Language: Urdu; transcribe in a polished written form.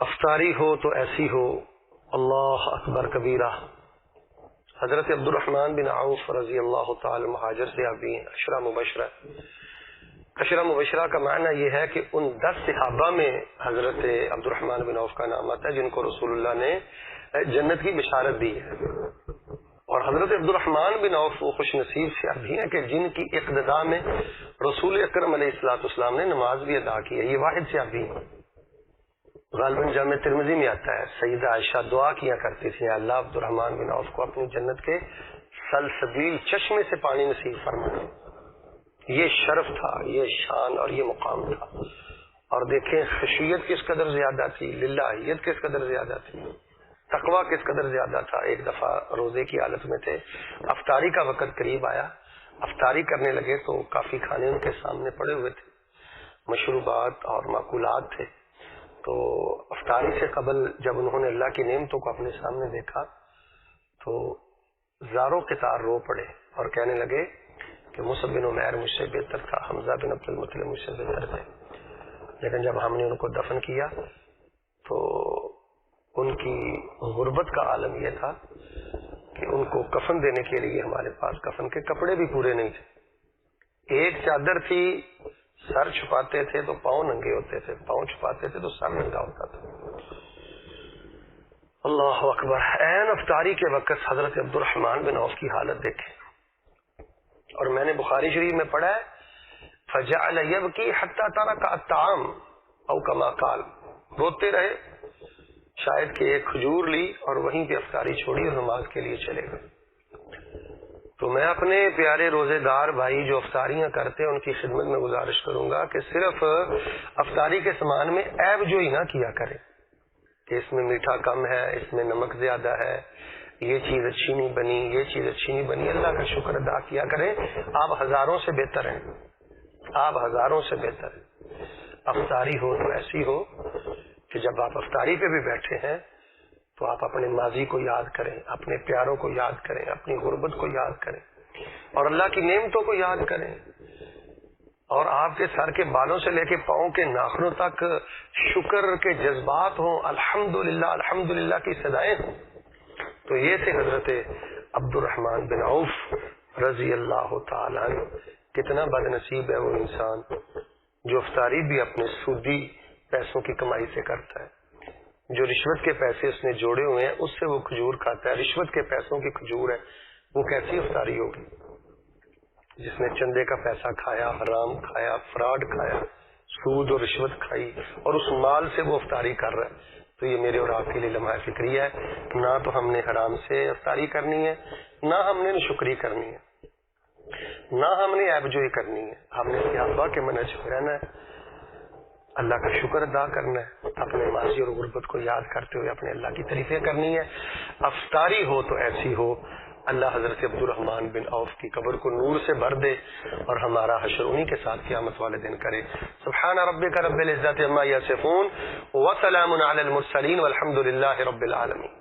افطاری ہو تو ایسی ہو، اللہ اکبر کبیرہ۔ حضرت عبدالرحمن بن عوف رضی اللہ تعالی مہاجر سے ابھی عشرہ مبشرہ کا معنی یہ ہے کہ ان 10 صحابہ میں حضرت عبدالرحمن بن عوف کا نام آتا ہے جن کو رسول اللہ نے جنت کی بشارت دی ہے، اور حضرت عبدالرحمن بن عوف وہ خوش نصیب صحابی ہیں کہ جن کی اقتداء میں رسول اکرم علیہ السلام نے نماز بھی ادا کی ہے۔ یہ واحد صحابی ہیں۔ غالباً جامع ترمذی میں آتا ہے سیدہ عائشہ دعا کیا کرتی تھی، اللہ عبدالرحمن بن عوف کو اپنی جنت کے سلسبیل چشمے سے پانی نصیب فرمائے۔ یہ شرف تھا، یہ شان اور یہ مقام تھا۔ اور دیکھیں خشیت کس قدر زیادہ تھی، للہیت کس قدر زیادہ تھی، تقوی کس قدر زیادہ تھا۔ ایک دفعہ روزے کی حالت میں تھے، افطاری کا وقت قریب آیا، افطاری کرنے لگے تو کافی کھانے ان کے سامنے پڑے ہوئے تھے، مشروبات اور معقولات تھے۔ تو افطاری سے قبل جب انہوں نے اللہ کی نعمتوں کو اپنے سامنے دیکھا تو زاروں قطار رو پڑے اور کہنے لگے کہ مصعب بن عمیر مجھ سے بہتر تھا، حمزہ بن عبد المطلب مجھ سے بہتر تھے، لیکن جب ہم نے ان کو دفن کیا تو ان کی غربت کا عالم یہ تھا کہ ان کو کفن دینے کے لیے ہمارے پاس کفن کے کپڑے بھی پورے نہیں تھے۔ ایک چادر تھی، سر چھپاتے تھے تو پاؤں ننگے ہوتے تھے، پاؤں چھپاتے تھے تو سر ننگا ہوتا تھا۔ اللہ اکبر۔ عین افطاری کے وقت حضرت عبدالرحمن بن عوف کی حالت دیکھیں، اور میں نے بخاری شریف میں پڑھا ہے فجعل یبکی حتی ترک الطعام او کما قال، روتے رہے شاید کہ ایک کھجور لی اور وہیں پہ افطاری چھوڑی اور نماز کے لیے چلے گئے۔ تو میں اپنے پیارے روزے دار بھائی جو افطاریاں کرتے ہیں ان کی خدمت میں گزارش کروں گا کہ صرف افطاری کے سامان میں عیب جوئی نہ کیا کریں کہ اس میں میٹھا کم ہے، اس میں نمک زیادہ ہے، یہ چیز اچھی نہیں بنی، یہ چیز اچھی نہیں بنی۔ اللہ کا شکر ادا کیا کریں، آپ ہزاروں سے بہتر ہیں، آپ ہزاروں سے بہتر ہیں۔ افطاری ہو تو ایسی ہو کہ جب آپ افطاری پہ بھی بیٹھے ہیں تو آپ اپنے ماضی کو یاد کریں، اپنے پیاروں کو یاد کریں، اپنی غربت کو یاد کریں اور اللہ کی نعمتوں کو یاد کریں، اور آپ کے سر کے بالوں سے لے کے پاؤں کے ناخنوں تک شکر کے جذبات ہوں، الحمدللہ الحمدللہ کی صدائیں ہوں۔ تو یہ تھے حضرت عبدالرحمن بن عوف رضی اللہ تعالی عنہ۔ کتنا بد نصیب ہے وہ انسان جو افطاری بھی اپنے سودی پیسوں کی کمائی سے کرتا ہے، جو رشوت کے پیسے اس نے جوڑے ہوئے ہیں اس سے وہ کھجور کھاتا ہے، رشوت کے پیسوں کی کھجور ہے، وہ کیسی افطاری ہوگی؟ جس نے چندے کا پیسہ کھایا، حرام کھایا، فراڈ کھایا، سود اور رشوت کھائی اور اس مال سے وہ افطاری کر رہا ہے۔ تو یہ میرے اور آپ کے لیے لمحہ فکری ہے، نہ تو ہم نے حرام سے افطاری کرنی ہے، نہ ہم نے شکری کرنی ہے، نہ ہم نے عیب جوئی کرنی ہے۔ ہم نے صحابہ کے منہج پہ رہنا ہے، اللہ کا شکر ادا کرنا ہے، اپنے ماضی اور غربت کو یاد کرتے ہوئے اپنے اللہ کی تعریفیں کرنی ہے۔ افطاری ہو تو ایسی ہو، اللہ حضرت عبدالرحمن بن عوف کی قبر کو نور سے بھر دے اور ہمارا حشر انہی کے ساتھ قیامت والے دن کرے۔ سبحان ربک رب العزت عما یصفون وسلام علی المرسلین والحمد للہ رب العالمین۔